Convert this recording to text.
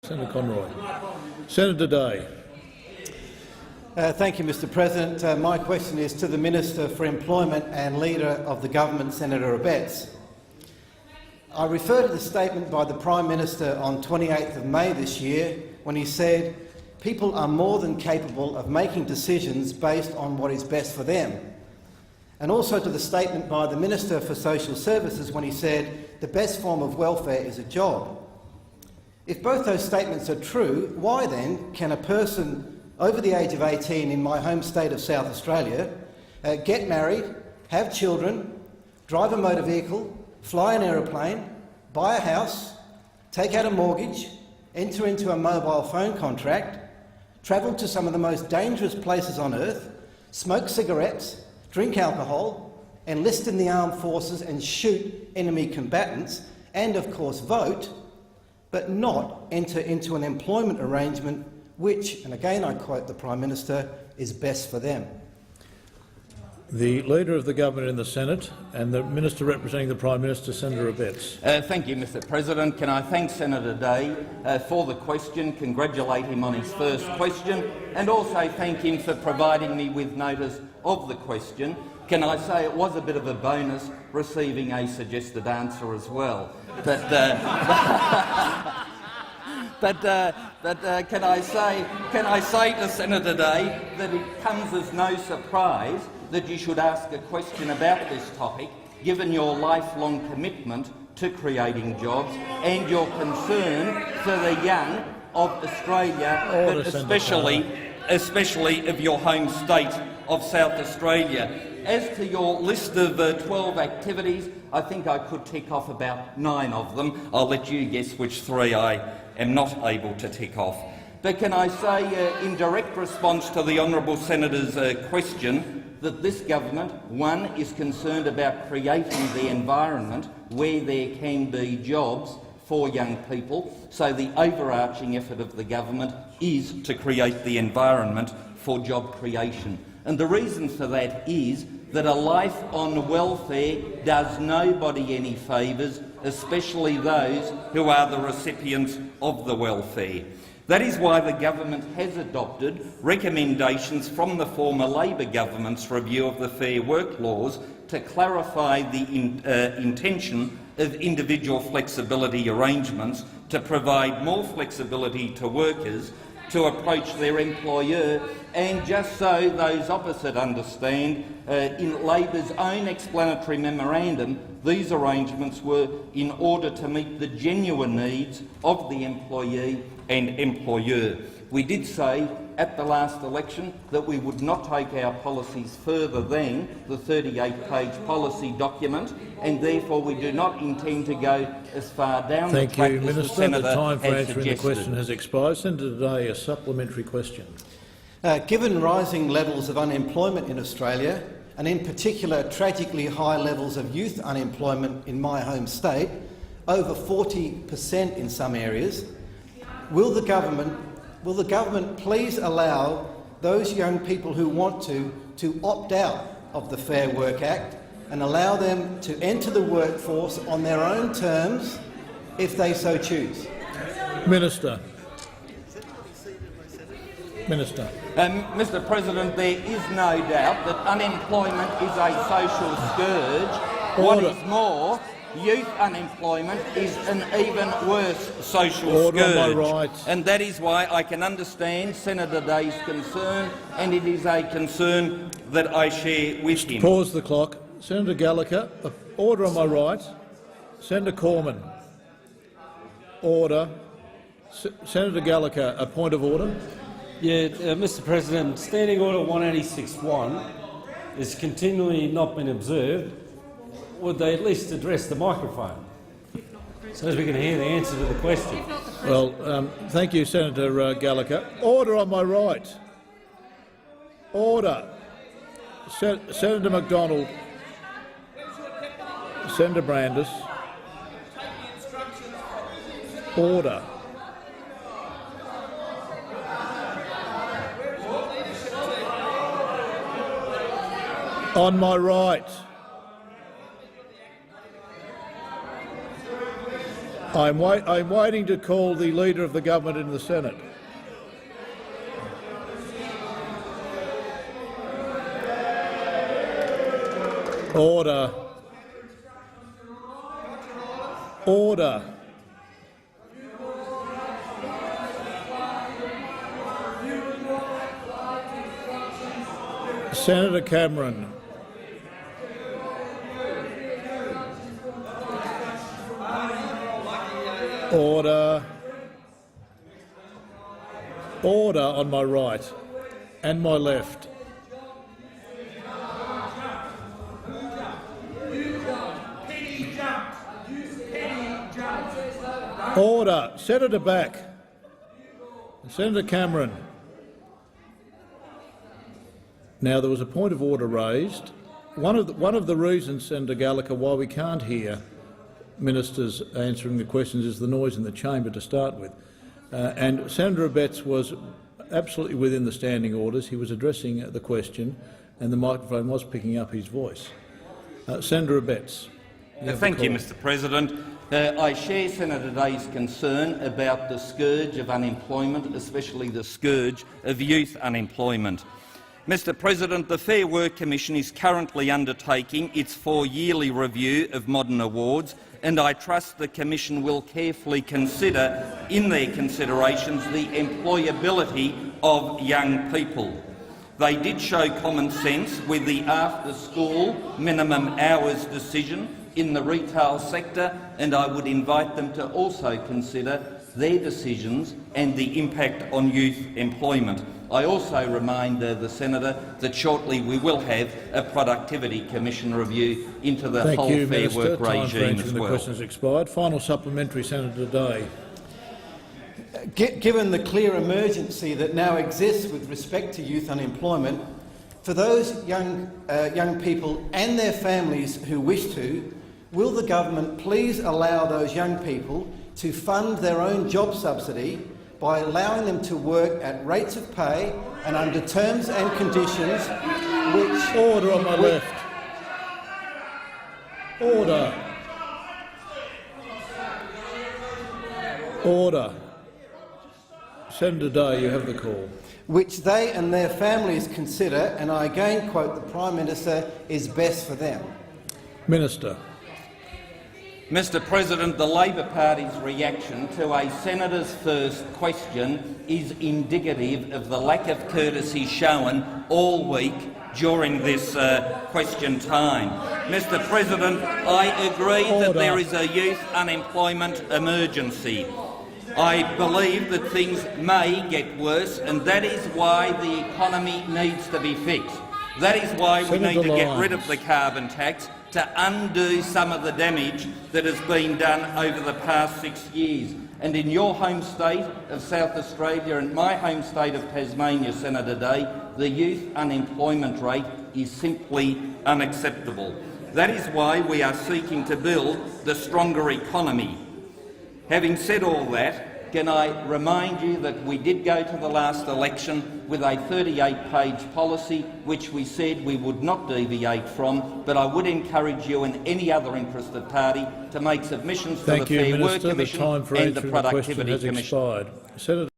Senator Conroy. Senator Day. Thank you, Mr President. My question is to the Minister for Employment and Leader of the Government, Senator Abetz. I refer to the statement by the Prime Minister on 28th of May this year when he said, "People are more than capable of making decisions based on what is best for them." And also to the statement by the Minister for Social Services when he said, "The best form of welfare is a job." If both those statements are true, why then can a person over the age of 18 in my home state of South Australia get married, have children, drive a motor vehicle, fly an aeroplane, buy a house, take out a mortgage, enter into a mobile phone contract, travel to some of the most dangerous places on earth, smoke cigarettes, drink alcohol, enlist in the armed forces and shoot enemy combatants, and of course vote, but not enter into an employment arrangement which, and again I quote the Prime Minister, is best for them? The Leader of the Government in the Senate and the Minister representing the Prime Minister, Senator Abetz. Thank you, Mr President. Can I thank Senator Day for the question, congratulate him on his first question, and also thank him for providing me with notice of the question. Can I say it was a bit of a bonus receiving a suggested answer as well? But can I say to Senator Day that it comes as no surprise that you should ask a question about this topic, given your lifelong commitment to creating jobs and your concern for the young of Australia, but especially of your home state of South Australia. As to your list of 12 activities, I think I could tick off about 9 of them. I'll let you guess which 3 I am not able to tick off. But can I say, in direct response to the honourable Senator's question, that this government, 1, is concerned about creating the environment where there can be jobs for young people. So the overarching effort of the government is to create the environment for job creation. And the reason for that is that a life on welfare does nobody any favours, especially those who are the recipients of the welfare. That is why the government has adopted recommendations from the former Labor government's review of the Fair Work laws to clarify the intention of individual flexibility arrangements to provide more flexibility to workers to approach their employer, and just so those opposite understand, in Labor's own explanatory memorandum, these arrangements were in order to meet the genuine needs of the employee and employer. We did say at the last election that we would not take our policies further than the 38-page policy document, and therefore we do not intend to go as far down the track as the Senator has suggested. Thank you, Minister. The time for answering the question has expired. Senator Day, a supplementary question. Given rising levels of unemployment in Australia, and in particular tragically high levels of youth unemployment in my home state, over 40% in some areas, will the government please allow those young people who want to opt out of the Fair Work Act and allow them to enter the workforce on their own terms if they so choose? Minister. Minister. Mr President, there is no doubt that unemployment is a social scourge. What is more, youth unemployment is an even worse social scourge. And that is why I can understand Senator Day's concern, and it is a concern that I share with him. Pause the clock. Senator Gallagher, order on my right. Senator Cormann. Order. Senator Gallagher, a point of order. Yeah, Mr President, Standing Order 186.1 has continually not been observed. Would they at least address the microphone so as we can hear the answer to the question? Well, thank you, Senator Gallagher. Order on my right. Order. Senator McDonald. Senator Brandis. Order. On my right. I'm waiting to call the Leader of the Government in the Senate. Order. Order. Senator Cameron. Order. Order on my right and my left. Order. Senator Back. Senator Cameron. Now, there was a point of order raised. One of the reasons, Senator Gallagher, why we can't hear ministers answering the questions is the noise in the chamber to start with. And Senator Abetz was absolutely within the standing orders. He was addressing the question and the microphone was picking up his voice. Senator Abetz. Thank you, Mr President. I share Senator Day's concern about the scourge of unemployment, especially the scourge of youth unemployment. Mr President, the Fair Work Commission is currently undertaking its 4-yearly review of modern awards, and I trust the Commission will carefully consider in their considerations the employability of young people. They did show common sense with the after-school minimum hours decision in the retail sector, and I would invite them to also consider their decisions and the impact on youth employment. I also remind the Senator that shortly we will have a Productivity Commission review into the whole Fair Work regime as well. The question has expired. Final supplementary, Senator Day. Given the clear emergency that now exists with respect to youth unemployment, for those young people and their families who wish to, will the government please allow those young people to fund their own job subsidy by allowing them to work at rates of pay and under terms and conditions which— Order on my left. Order. Order. Senator Day, you have the call. which they and their families consider, and I again quote the Prime Minister, is best for them. Minister. Mr President, the Labor Party's reaction to a senator's first question is indicative of the lack of courtesy shown all week during this question time. Mr President, I agree that there is a youth unemployment emergency. I believe that things may get worse, and that is why the economy needs to be fixed. That is why we need to get rid of the carbon tax, to undo some of the damage that has been done over the past 6 years. And in your home state of South Australia and my home state of Tasmania, Senator Day, the youth unemployment rate is simply unacceptable. That is why we are seeking to build the stronger economy. Having said all that, can I remind you that we did go to the last election with a 38-page policy which we said we would not deviate from, but I would encourage you and any other interested party to make submissions to the Fair Work Commission and the Productivity Commission. Senator